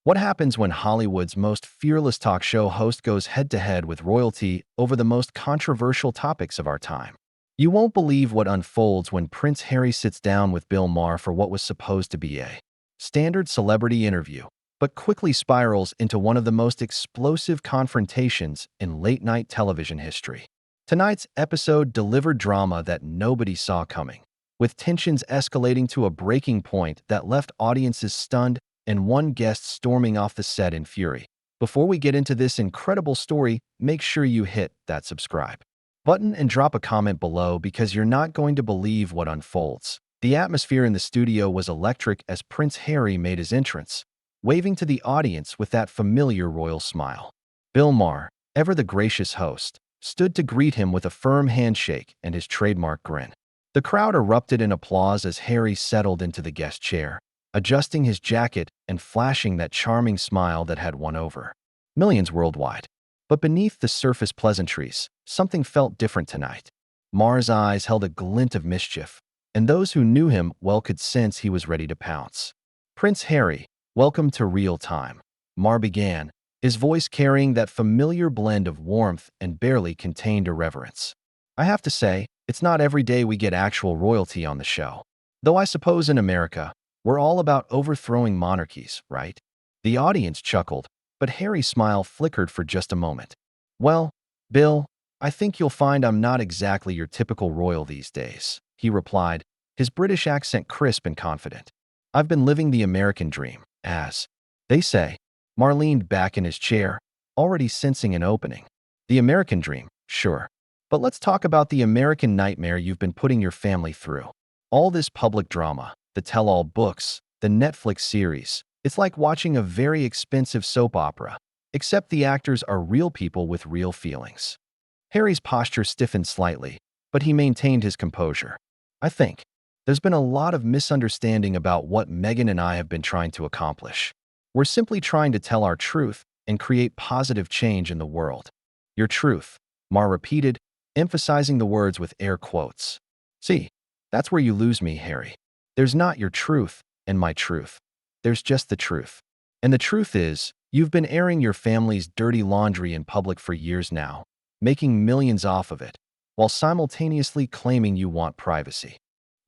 What happens when Hollywood's most fearless talk show host goes head-to-head with royalty over the most controversial topics of our time? You won't believe what unfolds when Prince Harry sits down with Bill Maher for what was supposed to be a standard celebrity interview, but quickly spirals into one of the most explosive confrontations in late-night television history. Tonight's episode delivered drama that nobody saw coming, with tensions escalating to a breaking point that left audiences stunned and one guest storming off the set in fury. Before we get into this incredible story, make sure you hit that subscribe button and drop a comment below because you're not going to believe what unfolds. The atmosphere in the studio was electric as Prince Harry made his entrance, waving to the audience with that familiar royal smile. Bill Maher, ever the gracious host, stood to greet him with a firm handshake and his trademark grin. The crowd erupted in applause as Harry settled into the guest chair, adjusting his jacket and flashing that charming smile that had won over millions worldwide. But beneath the surface pleasantries, something felt different tonight. Maher's eyes held a glint of mischief, and those who knew him well could sense he was ready to pounce. "Prince Harry, welcome to real time," Maher began, his voice carrying that familiar blend of warmth and barely contained irreverence. "I have to say, it's not every day we get actual royalty on the show. Though I suppose in America, we're all about overthrowing monarchies, right?" The audience chuckled, but Harry's smile flickered for just a moment. "Well, Bill, I think you'll find I'm not exactly your typical royal these days," he replied, his British accent crisp and confident. "I've been living the American dream, as they say." Maher leaned back in his chair, already sensing an opening. "The American dream, sure. But let's talk about the American nightmare you've been putting your family through. All this public drama, the tell-all books, the Netflix series. It's like watching a very expensive soap opera, except the actors are real people with real feelings." Harry's posture stiffened slightly, but he maintained his composure. "I think there's been a lot of misunderstanding about what Meghan and I have been trying to accomplish. We're simply trying to tell our truth and create positive change in the world." "Your truth," Maher repeated, emphasizing the words with air quotes. "See, that's where you lose me, Harry. There's not your truth and my truth. There's just the truth. And the truth is, you've been airing your family's dirty laundry in public for years now, making millions off of it, while simultaneously claiming you want privacy."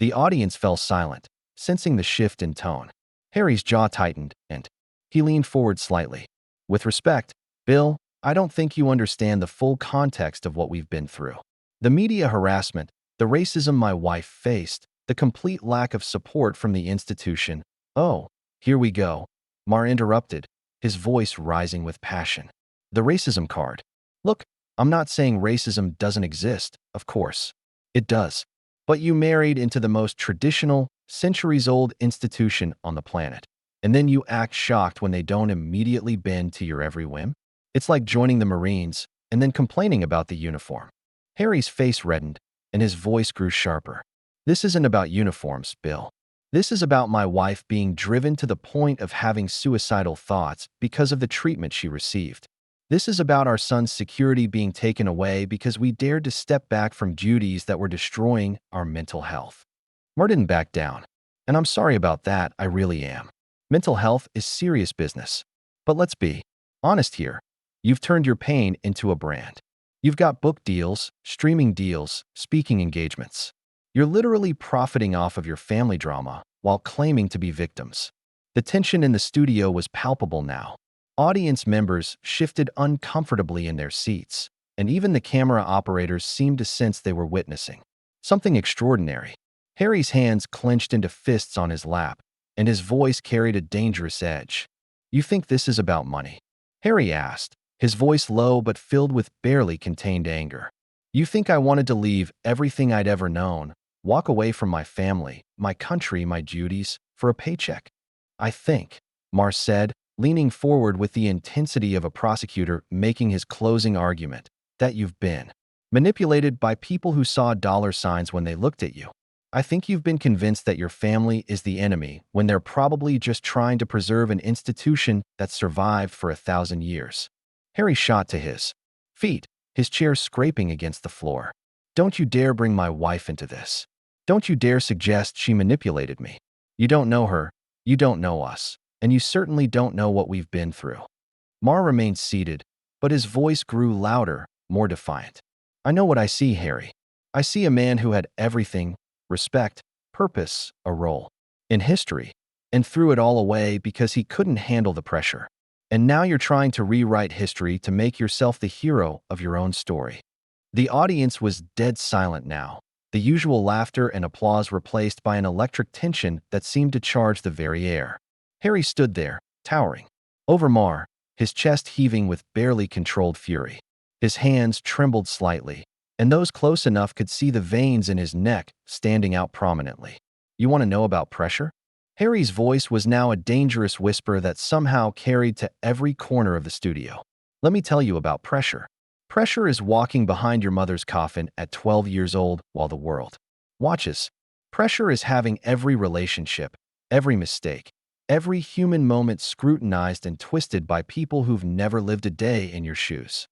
The audience fell silent, sensing the shift in tone. Harry's jaw tightened, and he leaned forward slightly. "With respect, Bill, I don't think you understand the full context of what we've been through. The media harassment, the racism my wife faced, the complete lack of support from the institution." "Oh, here we go," Maher interrupted, his voice rising with passion. "The racism card. Look, I'm not saying racism doesn't exist, of course. It does. But you married into the most traditional, centuries-old institution on the planet, and then you act shocked when they don't immediately bend to your every whim? It's like joining the Marines and then complaining about the uniform." Harry's face reddened, and his voice grew sharper. "This isn't about uniforms, Bill. This is about my wife being driven to the point of having suicidal thoughts because of the treatment she received. This is about our son's security being taken away because we dared to step back from duties that were destroying our mental health." Maher didn't back down. "And I'm sorry about that, I really am. Mental health is serious business. But let's be honest here. You've turned your pain into a brand. You've got book deals, streaming deals, speaking engagements. You're literally profiting off of your family drama while claiming to be victims." The tension in the studio was palpable now. Audience members shifted uncomfortably in their seats, and even the camera operators seemed to sense they were witnessing something extraordinary. Harry's hands clenched into fists on his lap, and his voice carried a dangerous edge. "You think this is about money?" Harry asked, his voice low but filled with barely contained anger. "You think I wanted to leave everything I'd ever known, walk away from my family, my country, my duties, for a paycheck?" "I think," Maher said, leaning forward with the intensity of a prosecutor making his closing argument, "that you've been manipulated by people who saw dollar signs when they looked at you. I think you've been convinced that your family is the enemy when they're probably just trying to preserve an institution that survived for 1,000 years." Harry shot to his feet, his chair scraping against the floor. "Don't you dare bring my wife into this. Don't you dare suggest she manipulated me. You don't know her. You don't know us. and you certainly don't know what we've been through." Maher remained seated, but his voice grew louder, more defiant. "I know what I see, Harry. I see a man who had everything: respect, purpose, a role in history, and threw it all away because he couldn't handle the pressure. And now you're trying to rewrite history to make yourself the hero of your own story." The audience was dead silent now, the usual laughter and applause replaced by an electric tension that seemed to charge the very air. Harry stood there, towering over Maher, his chest heaving with barely controlled fury. His hands trembled slightly, and those close enough could see the veins in his neck standing out prominently. "You want to know about pressure?" Harry's voice was now a dangerous whisper that somehow carried to every corner of the studio. "Let me tell you about pressure. Pressure is walking behind your mother's coffin at 12 years old while the world watches. Pressure is having every relationship, every mistake, every human moment scrutinized and twisted by people who've never lived a day in your shoes."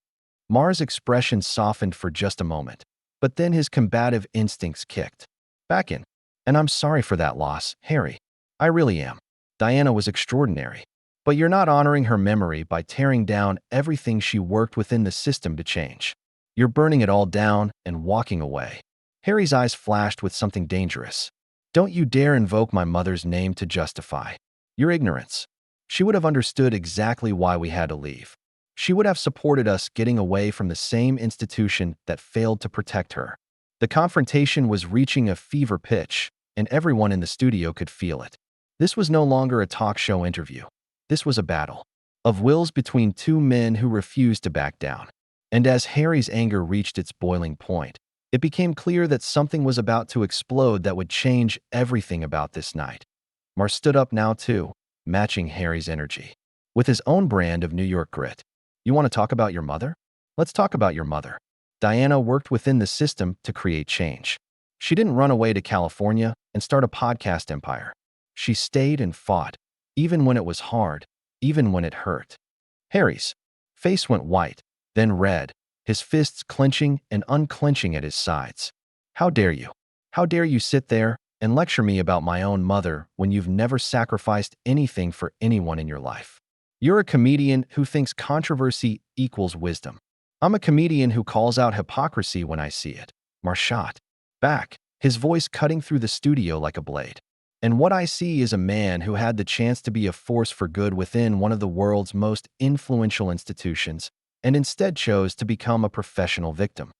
Maher's expression softened for just a moment, but then his combative instincts kicked back in. "And I'm sorry for that loss, Harry. I really am. Diana was extraordinary. But you're not honoring her memory by tearing down everything she worked within the system to change. You're burning it all down and walking away." Harry's eyes flashed with something dangerous. "Don't you dare invoke my mother's name to justify your ignorance. She would have understood exactly why we had to leave. She would have supported us getting away from the same institution that failed to protect her." The confrontation was reaching a fever pitch, and everyone in the studio could feel it. This was no longer a talk show interview. This was a battle of wills between two men who refused to back down. And as Harry's anger reached its boiling point, it became clear that something was about to explode that would change everything about this night. Maher stood up now too, matching Harry's energy, with his own brand of New York grit. "You want to talk about your mother? Let's talk about your mother. Diana worked within the system to create change. She didn't run away to California and start a podcast empire. She stayed and fought, even when it was hard, even when it hurt." Harry's face went white, then red, his fists clenching and unclenching at his sides. "How dare you? How dare you sit there and lecture me about my own mother when you've never sacrificed anything for anyone in your life? You're a comedian who thinks controversy equals wisdom. I'm a comedian who calls out hypocrisy when I see it." Maher shot back, his voice cutting through the studio like a blade. "And what I see is a man who had the chance to be a force for good within one of the world's most influential institutions, and instead chose to become a professional victim."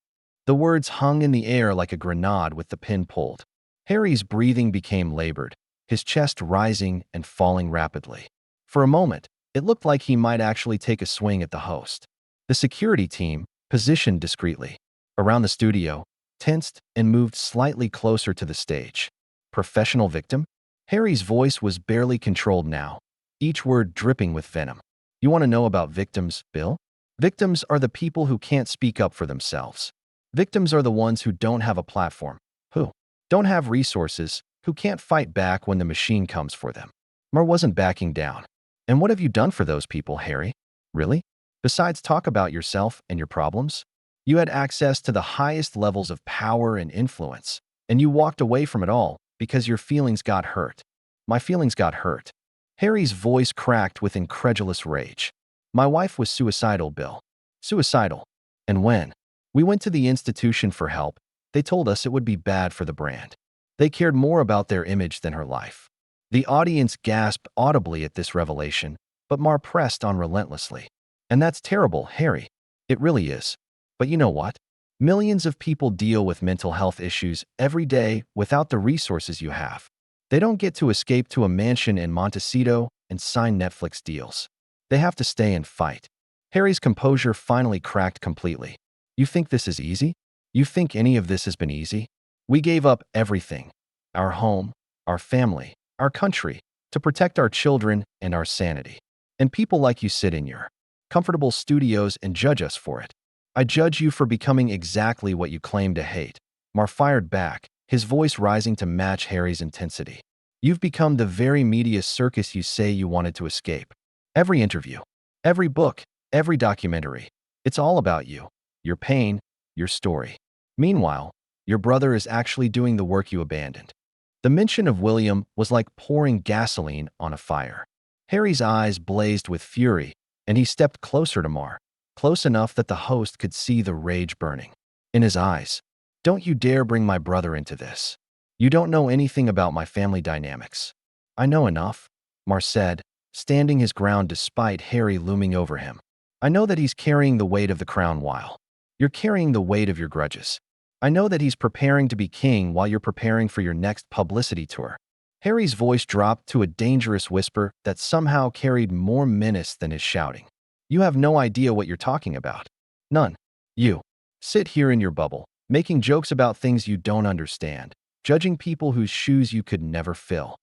The words hung in the air like a grenade with the pin pulled. Harry's breathing became labored, his chest rising and falling rapidly. For a moment, it looked like he might actually take a swing at the host. The security team, positioned discreetly around the studio, tensed and moved slightly closer to the stage. "Professional victim?" Harry's voice was barely controlled now, each word dripping with venom. "You want to know about victims, Bill? Victims are the people who can't speak up for themselves. Victims are the ones who don't have a platform, who don't have resources, who can't fight back when the machine comes for them." Maher wasn't backing down. "And what have you done for those people, Harry? Really? Besides talk about yourself and your problems? You had access to the highest levels of power and influence, and you walked away from it all because your feelings got hurt." "My feelings got hurt." Harry's voice cracked with incredulous rage. "My wife was suicidal, Bill. Suicidal. And when we went to the institution for help, they told us it would be bad for the brand. They cared more about their image than her life." The audience gasped audibly at this revelation, but Maher pressed on relentlessly. "And that's terrible, Harry. It really is. But you know what? Millions of people deal with mental health issues every day without the resources you have. They don't get to escape to a mansion in Montecito and sign Netflix deals. They have to stay and fight." Harry's composure finally cracked completely. "You think this is easy? You think any of this has been easy? We gave up everything. Our home, our family, our country, to protect our children and our sanity. And people like you sit in your comfortable studios and judge us for it. I judge you for becoming exactly what you claim to hate." Maher fired back, his voice rising to match Harry's intensity. "You've become the very media circus you say you wanted to escape. Every interview, every book, every documentary, it's all about you, your pain, your story. Meanwhile, your brother is actually doing the work you abandoned." The mention of William was like pouring gasoline on a fire. Harry's eyes blazed with fury, and he stepped closer to Maher, close enough that the host could see the rage burning in his eyes. "Don't you dare bring my brother into this. You don't know anything about my family dynamics." "I know enough," Maher said, standing his ground despite Harry looming over him. "I know that he's carrying the weight of the crown while you're carrying the weight of your grudges. I know that he's preparing to be king while you're preparing for your next publicity tour." Harry's voice dropped to a dangerous whisper that somehow carried more menace than his shouting. "You have no idea what you're talking about. None. You sit here in your bubble, making jokes about things you don't understand, judging people whose shoes you could never fill."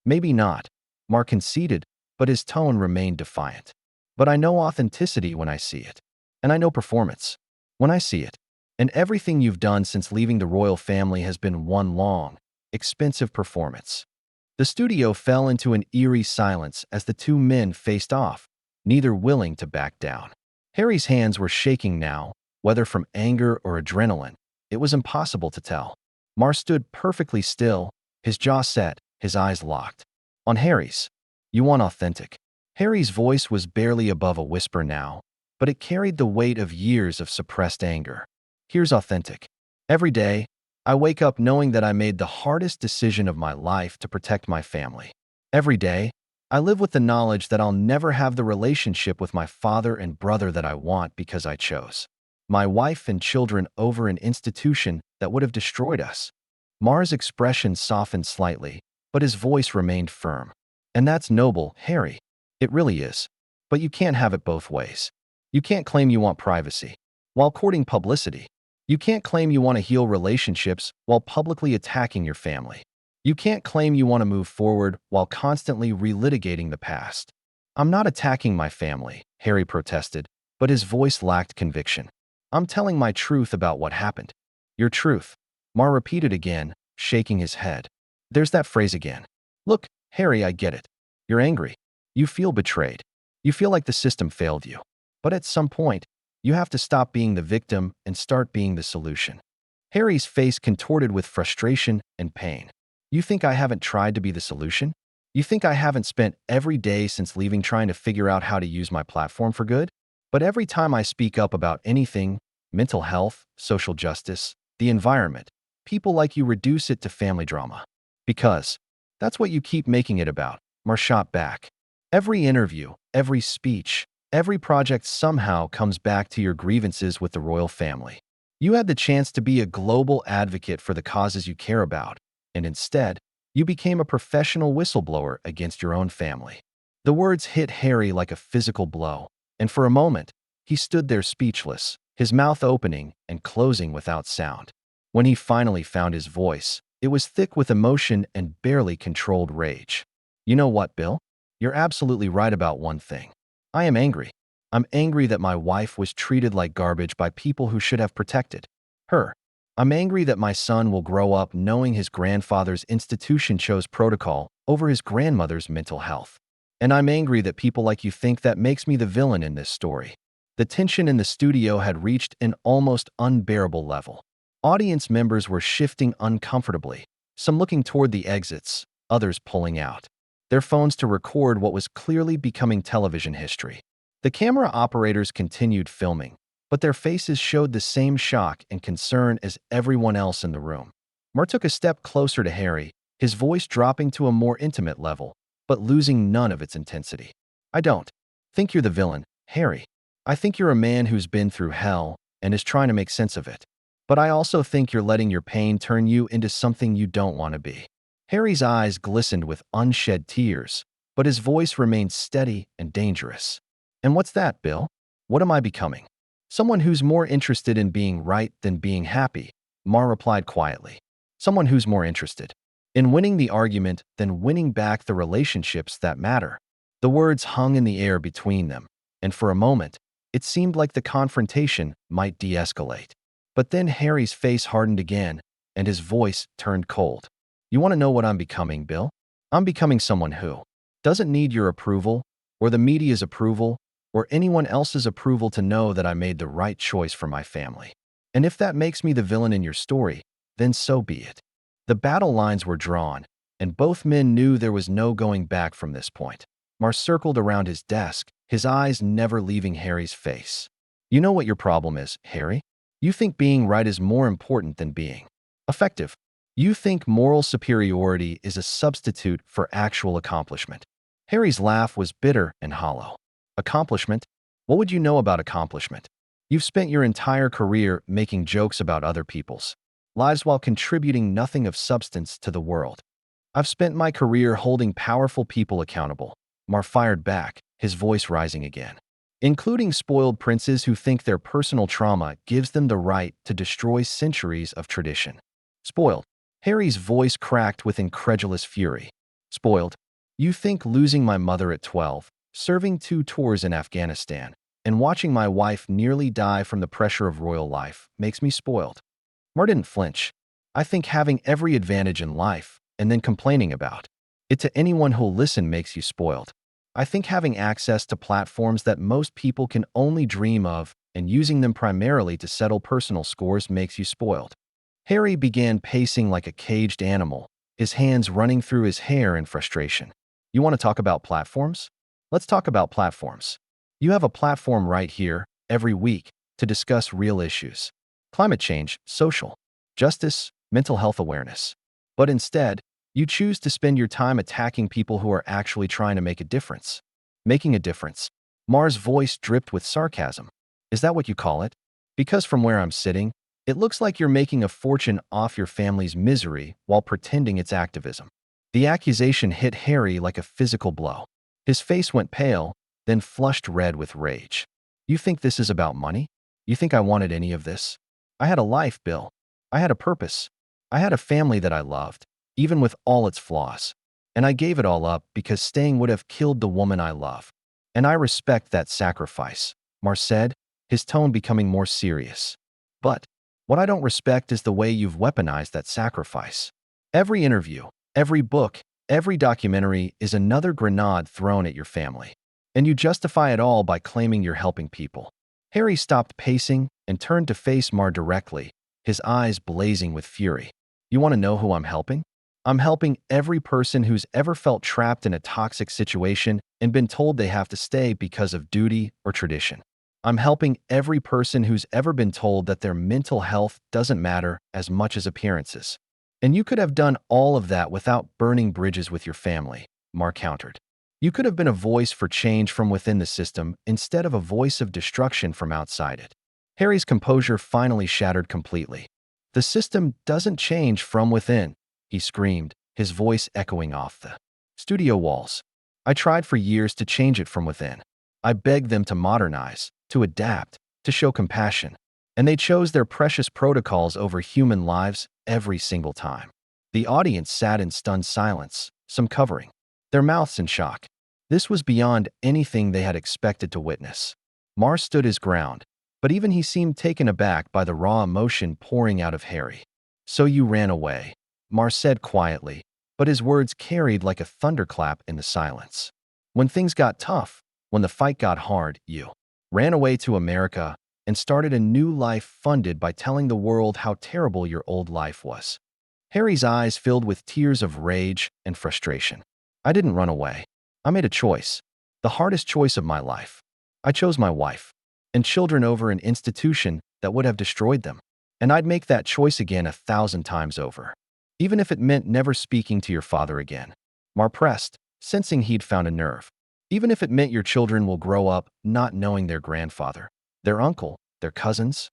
"Maybe not," Maher conceded, but his tone remained defiant. "But I know authenticity when I see it. And I know performance when I see it. And everything you've done since leaving the royal family has been one long, expensive performance." The studio fell into an eerie silence as the two men faced off, neither willing to back down. Harry's hands were shaking now, whether from anger or adrenaline. It was impossible to tell. Maher stood perfectly still, his jaw set, his eyes locked on Harry's. "You want authentic." Harry's voice was barely above a whisper now, but it carried the weight of years of suppressed anger. "Here's authentic. Every day, I wake up knowing that I made the hardest decision of my life to protect my family. Every day, I live with the knowledge that I'll never have the relationship with my father and brother that I want because I chose my wife and children over an institution that would have destroyed us." Maher's expression softened slightly, but his voice remained firm. "And that's noble, Harry. It really is. But you can't have it both ways. You can't claim you want privacy while courting publicity. You can't claim you want to heal relationships while publicly attacking your family. You can't claim you want to move forward while constantly relitigating the past." "I'm not attacking my family," Harry protested, but his voice lacked conviction. "I'm telling my truth about what happened." "Your truth," Maher repeated again, shaking his head. "There's that phrase again. Look, Harry, I get it. You're angry. You feel betrayed. You feel like the system failed you. But at some point, you have to stop being the victim and start being the solution." Harry's face contorted with frustration and pain. "You think I haven't tried to be the solution? You think I haven't spent every day since leaving trying to figure out how to use my platform for good? But every time I speak up about anything, mental health, social justice, the environment, people like you reduce it to family drama. Because that's what you keep making it about," Maher shot back. "Every interview, every speech, every project somehow comes back to your grievances with the royal family. You had the chance to be a global advocate for the causes you care about, and instead, you became a professional whistleblower against your own family." The words hit Harry like a physical blow, and for a moment, he stood there speechless, his mouth opening and closing without sound. When he finally found his voice, it was thick with emotion and barely controlled rage. "You know what, Bill? You're absolutely right about one thing. I am angry. I'm angry that my wife was treated like garbage by people who should have protected her. I'm angry that my son will grow up knowing his grandfather's institution chose protocol over his grandmother's mental health. And I'm angry that people like you think that makes me the villain in this story." The tension in the studio had reached an almost unbearable level. Audience members were shifting uncomfortably, some looking toward the exits, others pulling out their phones to record what was clearly becoming television history. The camera operators continued filming, but their faces showed the same shock and concern as everyone else in the room. Maher took a step closer to Harry, his voice dropping to a more intimate level, but losing none of its intensity. "I don't think you're the villain, Harry. I think you're a man who's been through hell and is trying to make sense of it. But I also think you're letting your pain turn you into something you don't want to be." Harry's eyes glistened with unshed tears, but his voice remained steady and dangerous. "And what's that, Bill? What am I becoming?" "Someone who's more interested in being right than being happy," Maher replied quietly. "Someone who's more interested in winning the argument than winning back the relationships that matter." The words hung in the air between them, and for a moment, it seemed like the confrontation might de-escalate. But then Harry's face hardened again, and his voice turned cold. "You want to know what I'm becoming, Bill? I'm becoming someone who doesn't need your approval, or the media's approval, or anyone else's approval to know that I made the right choice for my family. And if that makes me the villain in your story, then so be it." The battle lines were drawn, and both men knew there was no going back from this point. Mar circled around his desk, his eyes never leaving Harry's face. You know what your problem is, Harry? You think being right is more important than being effective. You think moral superiority is a substitute for actual accomplishment. Harry's laugh was bitter and hollow. Accomplishment? What would you know about accomplishment? You've spent your entire career making jokes about other people's lives while contributing nothing of substance to the world. I've spent my career holding powerful people accountable. Mar fired back, his voice rising again. Including spoiled princes who think their personal trauma gives them the right to destroy centuries of tradition. Spoiled. Harry's voice cracked with incredulous fury. Spoiled. You think losing my mother at 12, serving 2 tours in Afghanistan, and watching my wife nearly die from the pressure of royal life makes me spoiled? Mar didn't flinch. I think having every advantage in life and then complaining about it to anyone who'll listen makes you spoiled. I think having access to platforms that most people can only dream of and using them primarily to settle personal scores makes you spoiled. Harry began pacing like a caged animal, his hands running through his hair in frustration. You want to talk about platforms? Let's talk about platforms. You have a platform right here, every week, to discuss real issues. Climate change, social justice, mental health awareness. But instead, you choose to spend your time attacking people who are actually trying to make a difference. Making a difference. Mar's voice dripped with sarcasm. Is that what you call it? Because from where I'm sitting, it looks like you're making a fortune off your family's misery while pretending it's activism. The accusation hit Harry like a physical blow. His face went pale, then flushed red with rage. You think this is about money? You think I wanted any of this? I had a life, Bill. I had a purpose. I had a family that I loved, even with all its flaws. And I gave it all up because staying would have killed the woman I love. And I respect that sacrifice, Mar said, his tone becoming more serious. But what I don't respect is the way you've weaponized that sacrifice. Every interview, every book, every documentary is another grenade thrown at your family. And you justify it all by claiming you're helping people. Harry stopped pacing and turned to face Mar directly, his eyes blazing with fury. You want to know who I'm helping? I'm helping every person who's ever felt trapped in a toxic situation and been told they have to stay because of duty or tradition. I'm helping every person who's ever been told that their mental health doesn't matter as much as appearances. And you could have done all of that without burning bridges with your family, Mar countered. You could have been a voice for change from within the system instead of a voice of destruction from outside it. Harry's composure finally shattered completely. The system doesn't change from within, he screamed, his voice echoing off the studio walls. I tried for years to change it from within. I begged them to modernize, to adapt, to show compassion. And they chose their precious protocols over human lives every single time. The audience sat in stunned silence, some covering their mouths in shock. This was beyond anything they had expected to witness. Mar stood his ground, but even he seemed taken aback by the raw emotion pouring out of Harry. So you ran away, Mar said quietly, but his words carried like a thunderclap in the silence. When things got tough, when the fight got hard, you ran away to America and started a new life funded by telling the world how terrible your old life was. Harry's eyes filled with tears of rage and frustration. I didn't run away. I made a choice. The hardest choice of my life. I chose my wife and children over an institution that would have destroyed them. And I'd make that choice again 1,000 times over. Even if it meant never speaking to your father again. Mar pressed, sensing he'd found a nerve. Even if it meant your children will grow up not knowing their grandfather, their uncle, their cousins.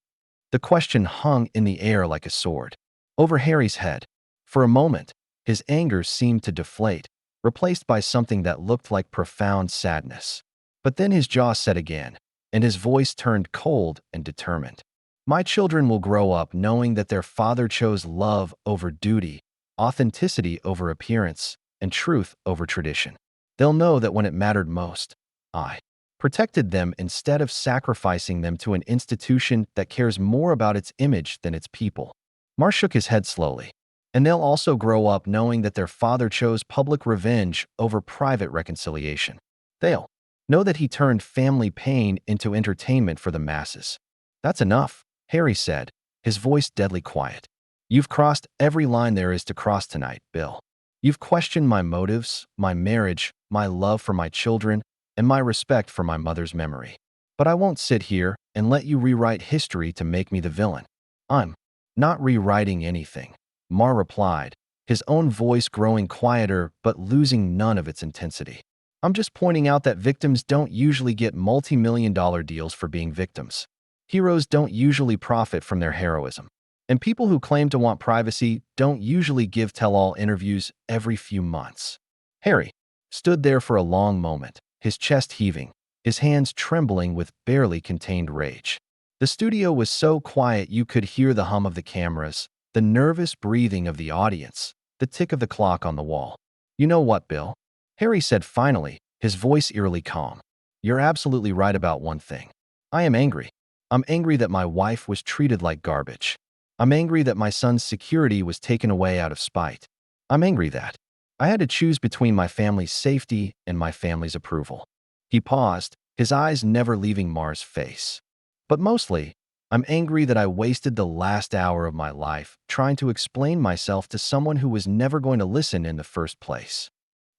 The question hung in the air like a sword over Harry's head. For a moment, his anger seemed to deflate, replaced by something that looked like profound sadness. But then his jaw set again, and his voice turned cold and determined. My children will grow up knowing that their father chose love over duty, authenticity over appearance, and truth over tradition. They'll know that when it mattered most, I protected them instead of sacrificing them to an institution that cares more about its image than its people. Mar shook his head slowly. And they'll also grow up knowing that their father chose public revenge over private reconciliation. They'll know that he turned family pain into entertainment for the masses. That's enough, Harry said, his voice deadly quiet. You've crossed every line there is to cross tonight, Bill. You've questioned my motives, my marriage, my love for my children, and my respect for my mother's memory. But I won't sit here and let you rewrite history to make me the villain. I'm not rewriting anything, Maher replied, his own voice growing quieter but losing none of its intensity. I'm just pointing out that victims don't usually get multi-million-dollar deals for being victims. Heroes don't usually profit from their heroism. And people who claim to want privacy don't usually give tell-all interviews every few months. Harry stood there for a long moment, his chest heaving, his hands trembling with barely contained rage. The studio was so quiet you could hear the hum of the cameras, the nervous breathing of the audience, the tick of the clock on the wall. You know what, Bill? Harry said finally, his voice eerily calm. You're absolutely right about one thing. I am angry. I'm angry that my wife was treated like garbage. I'm angry that my son's security was taken away out of spite. I'm angry that I had to choose between my family's safety and my family's approval. He paused, his eyes never leaving Maher's face. But mostly, I'm angry that I wasted the last hour of my life trying to explain myself to someone who was never going to listen in the first place.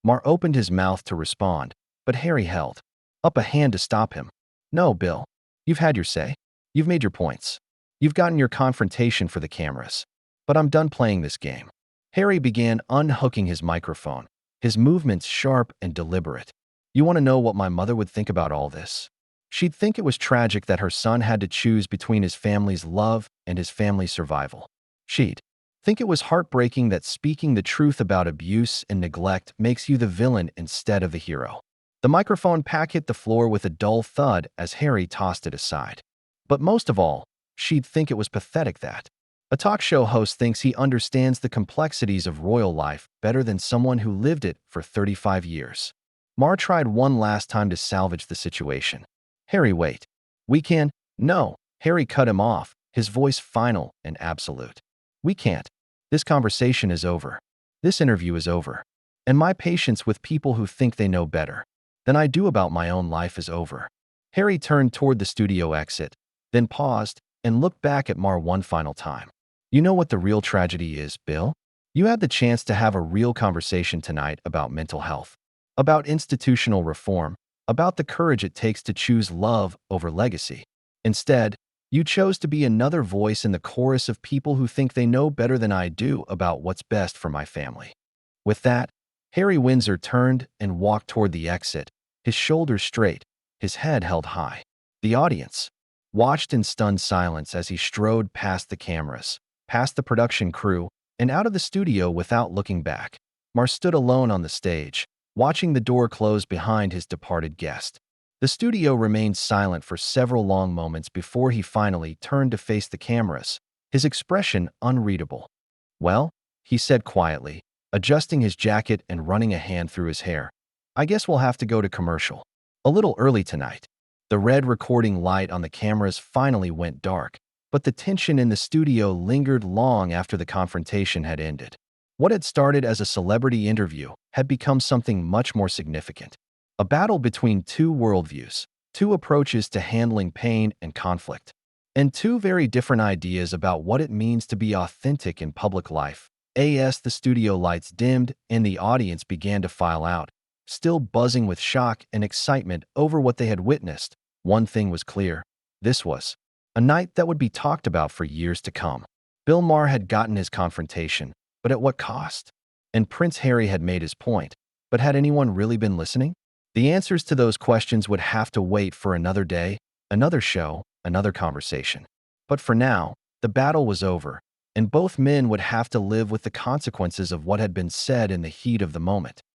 Maher opened his mouth to respond, but Harry held up a hand to stop him. No, Bill. You've had your say. You've made your points. You've gotten your confrontation for the cameras. But I'm done playing this game. Harry began unhooking his microphone, his movements sharp and deliberate. You want to know what my mother would think about all this? She'd think it was tragic that her son had to choose between his family's love and his family's survival. She'd think it was heartbreaking that speaking the truth about abuse and neglect makes you the villain instead of the hero. The microphone pack hit the floor with a dull thud as Harry tossed it aside. But most of all, she'd think it was pathetic that a talk show host thinks he understands the complexities of royal life better than someone who lived it for 35 years. Maher tried one last time to salvage the situation. Harry, wait. We can— No, Harry cut him off, his voice final and absolute. We can't. This conversation is over. This interview is over. And my patience with people who think they know better than I do about my own life is over. Harry turned toward the studio exit, then paused and looked back at Maher one final time. You know what the real tragedy is, Bill? You had the chance to have a real conversation tonight about mental health, about institutional reform, about the courage it takes to choose love over legacy. Instead, you chose to be another voice in the chorus of people who think they know better than I do about what's best for my family. With that, Harry Windsor turned and walked toward the exit, his shoulders straight, his head held high. The audience watched in stunned silence as he strode past the cameras, past the production crew, and out of the studio without looking back. Maher stood alone on the stage, watching the door close behind his departed guest. The studio remained silent for several long moments before he finally turned to face the cameras, his expression unreadable. Well, he said quietly, adjusting his jacket and running a hand through his hair. I guess we'll have to go to commercial. A little early tonight. The red recording light on the cameras finally went dark, but the tension in the studio lingered long after the confrontation had ended. What had started as a celebrity interview had become something much more significant. A battle between two worldviews, two approaches to handling pain and conflict, and two very different ideas about what it means to be authentic in public life. As the studio lights dimmed and the audience began to file out, still buzzing with shock and excitement over what they had witnessed, one thing was clear. This was a night that would be talked about for years to come. Bill Maher had gotten his confrontation, but at what cost? And Prince Harry had made his point, but had anyone really been listening? The answers to those questions would have to wait for another day, another show, another conversation. But for now, the battle was over, and both men would have to live with the consequences of what had been said in the heat of the moment.